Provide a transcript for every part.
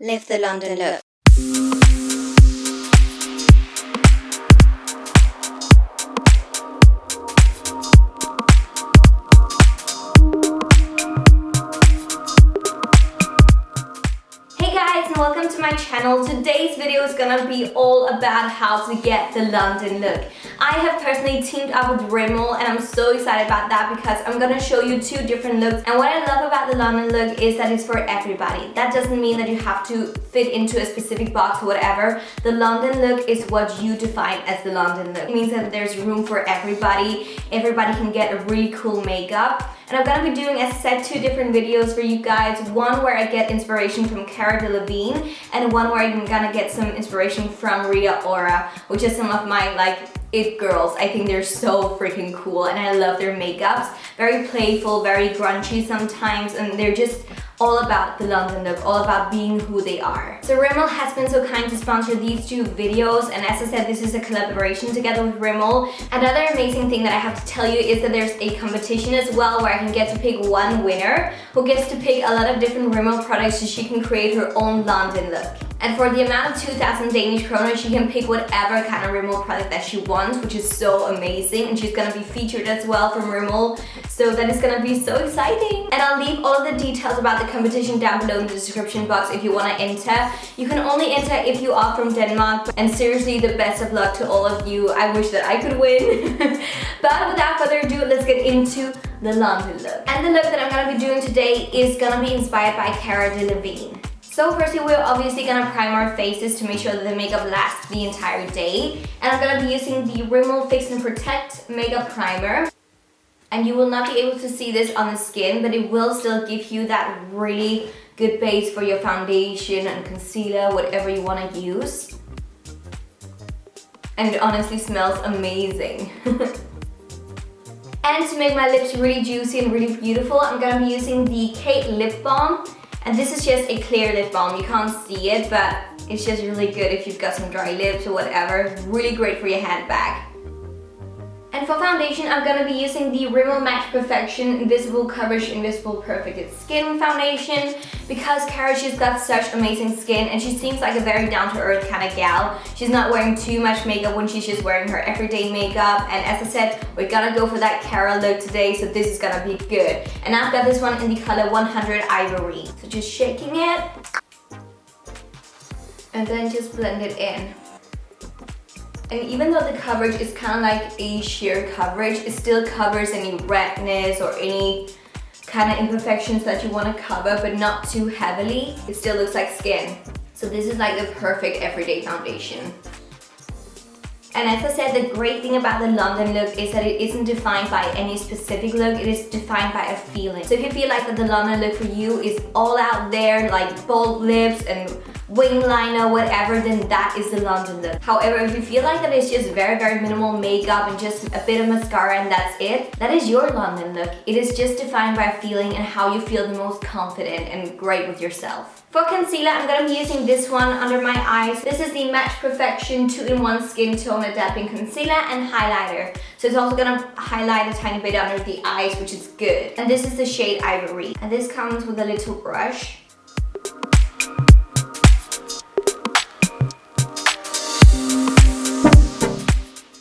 Live the London look. And welcome to my channel. Today's video is gonna be all about how to get the London look. I have personally teamed up with Rimmel and I'm so excited about that because I'm gonna show you two different looks. And what I love about the London look is that it's for everybody. That doesn't mean that you have to fit into a specific box or whatever. The London look is what you define as the London look. It means that there's room for everybody. Everybody can get a really cool makeup. And I'm gonna be doing, as I said, two different videos for you guys. One where I get inspiration from Cara Delevingne and one where I'm gonna get some inspiration from Rita Ora, which is some of my it girls. I think they're so freaking cool and I love their makeups. Very playful, very grungy sometimes, and they're just all about the London look, all about being who they are. So Rimmel has been so kind to sponsor these two videos, and as I said, this is a collaboration together with Rimmel. Another amazing thing that I have to tell you is that there's a competition as well where I can get to pick one winner who gets to pick a lot of different Rimmel products so she can create her own London look. And for the amount of 2,000 Danish kroner, she can pick whatever kind of Rimmel product that she wants, which is so amazing. And she's gonna be featured as well from Rimmel, so that is gonna be so exciting. And I'll leave all of the details about the competition down below in the description box if you wanna enter. You can only enter if you are from Denmark, and seriously, the best of luck to all of you. I wish that I could win. But without further ado, let's get into the London look. And the look that I'm gonna be doing today is gonna be inspired by Cara Delevingne. So firstly, we're obviously gonna prime our faces to make sure that the makeup lasts the entire day. And I'm gonna be using the Rimmel Fix and Protect Makeup Primer. And you will not be able to see this on the skin, but it will still give you that really good base for your foundation and concealer, whatever you wanna use. And it honestly smells amazing. And to make my lips really juicy and really beautiful, I'm gonna be using the Kate Lip Balm. And this is just a clear lip balm. You can't see it, but it's just really good if you've got some dry lips or whatever. Really great for your handbag. And for foundation, I'm gonna be using the Rimmel Match Perfection Invisible Coverage Invisible Perfected Skin Foundation because Cara, she's got such amazing skin and she seems like a very down-to-earth kind of gal. She's not wearing too much makeup when she's just wearing her everyday makeup. And as I said, we're gonna go for that Cara look today, so this is gonna be good. And I've got this one in the color 100 Ivory. So just shaking it and then just blend it in. And even though the coverage is kind of like a sheer coverage, it still covers any redness or any kind of imperfections that you want to cover, but not too heavily. It still looks like skin. So this is like the perfect everyday foundation. And as I said, the great thing about the London look is that it isn't defined by any specific look, it is defined by a feeling. So if you feel like that the London look for you is all out there, like bold lips and wing liner, whatever, then that is the London look. However, if you feel like that it's just very, very minimal makeup and just a bit of mascara and that's it, that is your London look. It is just defined by a feeling and how you feel the most confident and great with yourself. For concealer, I'm going to be using this one under my eyes. This is the Match Perfection 2-in-1 Skin Tone Adapting Concealer and Highlighter. So it's also going to highlight a tiny bit under the eyes, which is good. And this is the shade Ivory. And this comes with a little brush.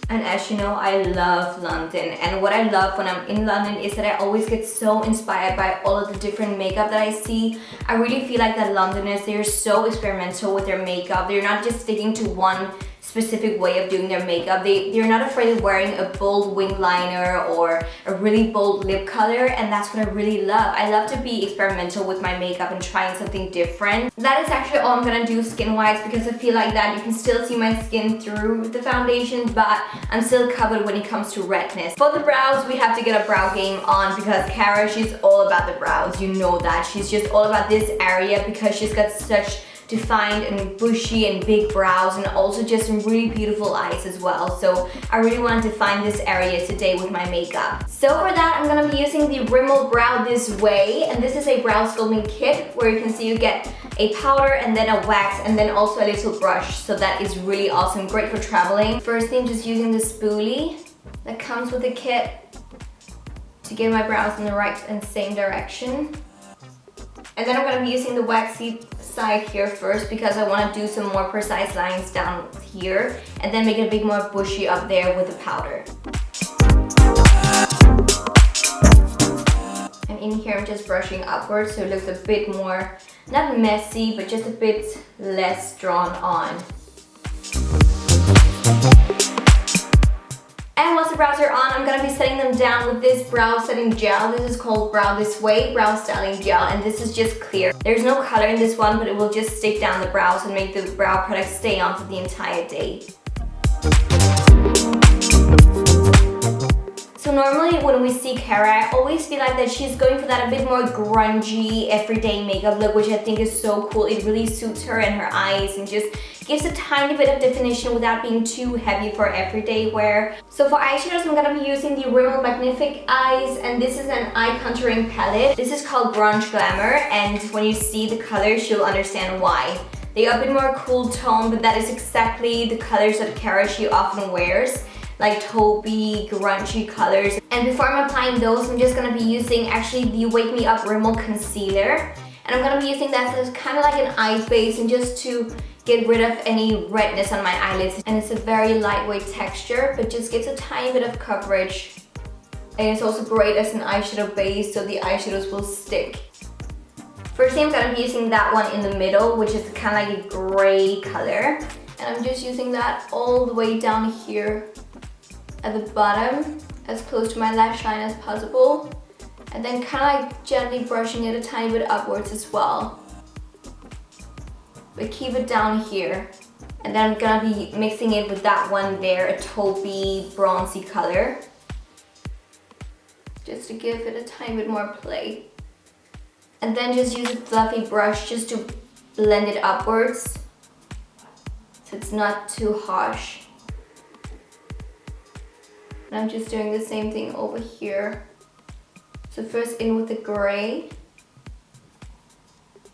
And as you know, I love London, and what I love when I'm in London is that I always get so inspired by all of the different makeup that I see. I really feel like that Londoners, they're so experimental with their makeup. They're not just sticking to one specific way of doing their makeup. They're not afraid of wearing a bold wing liner or a really bold lip color, and that's what I really love. I love to be experimental with my makeup and trying something different. That is actually all I'm gonna do skin-wise because I feel like that you can still see my skin through the foundation, but I'm still covered when it comes to redness. For the brows, we have to get a brow game on because Cara, she's all about the brows. You know that. She's just all about this area because she's got such defined and bushy and big brows and also just some really beautiful eyes as well. So I really want to define this area today with my makeup. So for that, I'm gonna be using the Rimmel Brow This Way, and this is a brow sculpting kit where you can see you get a powder and then a wax and then also a little brush. So that is really awesome, great for traveling. Firstly, I'm just using the spoolie that comes with the kit to get my brows in the right and same direction. And then I'm gonna be using the waxy side here first because I want to do some more precise lines down here and then make it a bit more bushy up there with the powder. And in here I'm just brushing upwards so it looks a bit more, not messy, but just a bit less drawn on. And once the brows are on, I'm going to be setting them down with this brow setting gel. This is called Brow This Way Brow Styling Gel, and this is just clear. There's no color in this one, but it will just stick down the brows and make the brow product stay on for the entire day. So normally when we see Cara, I always feel like that she's going for that a bit more grungy, everyday makeup look, which I think is so cool. It really suits her and her eyes and just gives a tiny bit of definition without being too heavy for everyday wear. So for eyeshadows, I'm gonna be using the Rimmel Magnific Eyes, and this is an eye contouring palette. This is called Grunge Glamour, and when you see the colors, you'll understand why. They are a bit more cool tone, but that is exactly the colors that Cara she often wears, like taupey, grungy colors. And before I'm applying those, I'm just gonna be using actually the Wake Me Up Rimmel Concealer. And I'm gonna be using that as kind of like an eye base and just to get rid of any redness on my eyelids. And it's a very lightweight texture, but just gives a tiny bit of coverage. And it's also great as an eyeshadow base, so the eyeshadows will stick. Firstly, I'm gonna be using that one in the middle, which is kind of like a gray color. And I'm just using that all the way down here at the bottom, as close to my lash line as possible. And then kind of like gently brushing it a tiny bit upwards as well. But keep it down here. And then I'm gonna be mixing it with that one there, a taupey, bronzy color. Just to give it a tiny bit more play. And then just use a fluffy brush just to blend it upwards, so it's not too harsh. And I'm just doing the same thing over here. So first in with the gray,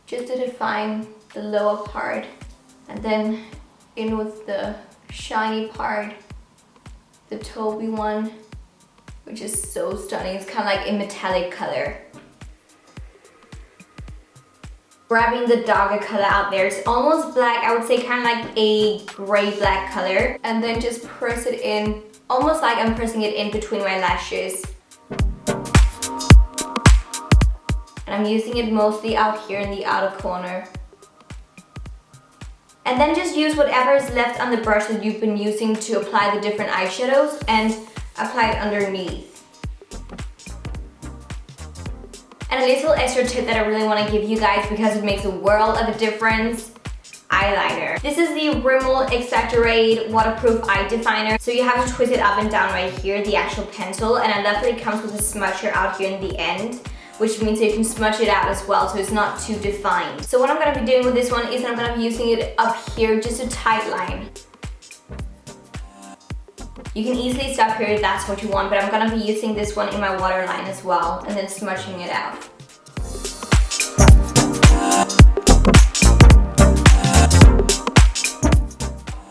just to define the lower part, and then in with the shiny part, the taupey one, which is so stunning. It's kind of like a metallic color. Grabbing the darker color out there, it's almost black, I would say kind of like a gray-black color, and then just press it in, almost like I'm pressing it in between my lashes. And I'm using it mostly out here in the outer corner. And then just use whatever is left on the brush that you've been using to apply the different eyeshadows and apply it underneath. And a little extra tip that I really want to give you guys because it makes a world of a difference: eyeliner. This is the Rimmel Exaggerate Waterproof Eye Definer. So you have to twist it up and down right here, the actual pencil, and I love that it comes with a smudger out here in the end, which means that you can smudge it out as well so it's not too defined. So what I'm going to be doing with this one is I'm going to be using it up here, just a tight line. You can easily stop here if that's what you want, but I'm going to be using this one in my waterline as well, and then smudging it out.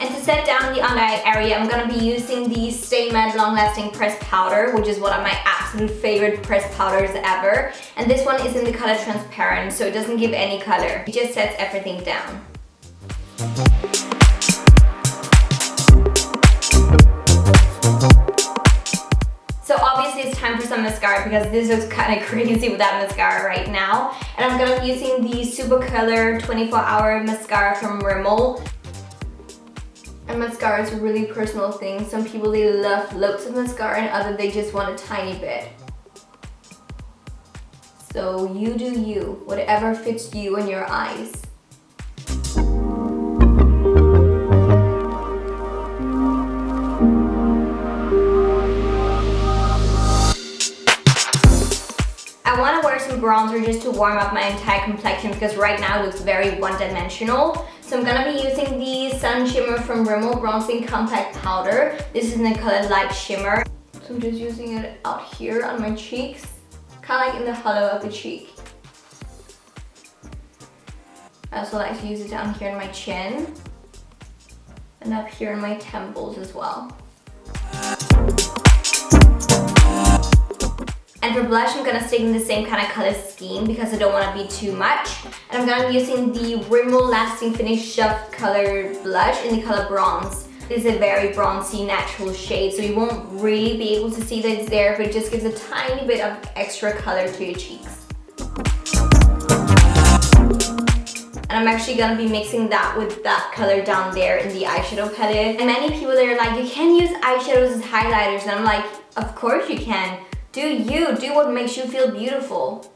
And to set down the under eye area, I'm going to be using the Stay Matte Long Lasting Pressed Powder, which is one of my absolute favorite pressed powders ever. And this one is in the color Transparent, so it doesn't give any color. It just sets everything down. So obviously it's time for some mascara because this looks kind of crazy without mascara right now. And I'm going to be using the Super Color 24-Hour Mascara from Rimmel. And mascara is a really personal thing. Some people, they love loads of mascara and others, they just want a tiny bit. So you do you, whatever fits you and your eyes. I want to wear some bronzer just to warm up my entire complexion because right now it looks very one-dimensional. So I'm going to be using the Sun Shimmer from Rimmel Bronzing Compact Powder. This is in the color Light Shimmer. So I'm just using it out here on my cheeks, kind of like in the hollow of the cheek. I also like to use it down here in my chin and up here in my temples as well. And for blush, I'm gonna stick in the same kind of color scheme because I don't want to be too much. And I'm gonna be using the Rimmel Lasting Finish Soft Color Blush in the color Bronze. This is a very bronzy, natural shade, so you won't really be able to see that it's there, but it just gives a tiny bit of extra color to your cheeks. And I'm actually gonna be mixing that with that color down there in the eyeshadow palette. And many people are like, you can use eyeshadows as highlighters, and I'm like, of course you can. Do you, do what makes you feel beautiful.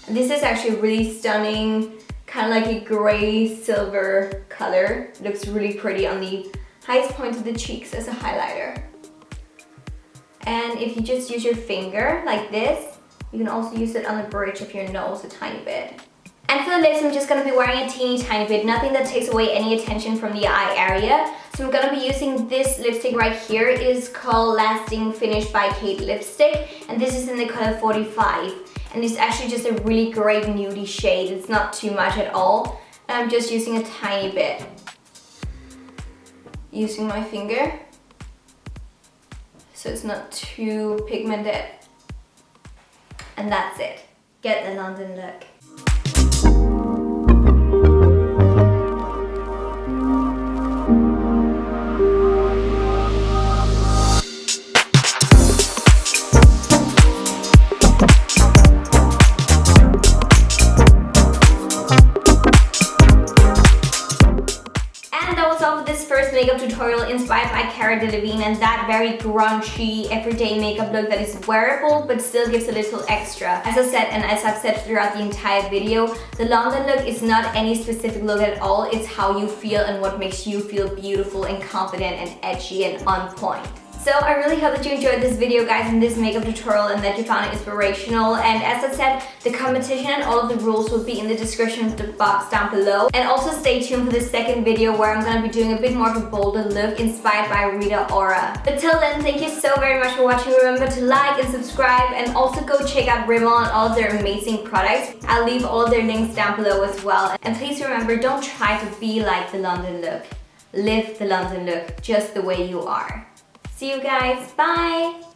And this is actually really stunning, kind of like a gray silver color. It looks really pretty on the highest point of the cheeks as a highlighter. And if you just use your finger like this, you can also use it on the bridge of your nose a tiny bit. And for the lips, I'm just going to be wearing a teeny tiny bit, nothing that takes away any attention from the eye area. So I'm going to be using this lipstick right here. It is called Lasting Finish by Kate Lipstick, and this is in the color 45. And it's actually just a really great nudie shade. It's not too much at all. And I'm just using a tiny bit. Using my finger, so it's not too pigmented. And that's it. Get the London look. Makeup tutorial inspired by Cara Delevingne and that very grungy everyday makeup look that is wearable but still gives a little extra. As I said, and as I've said throughout the entire video, the London look is not any specific look at all. It's how you feel and what makes you feel beautiful and confident and edgy and on point. So I really hope that you enjoyed this video, guys, and this makeup tutorial, and that you found it inspirational. And as I said, the competition and all of the rules will be in the description box down below. And also stay tuned for the second video where I'm going to be doing a bit more of a bolder look inspired by Rita Ora. But till then, thank you so very much for watching. Remember to like and subscribe, and also go check out Rimmel and all of their amazing products. I'll leave all of their links down below as well. And please remember, don't try to be like the London look. Live the London look just the way you are. See you guys, bye!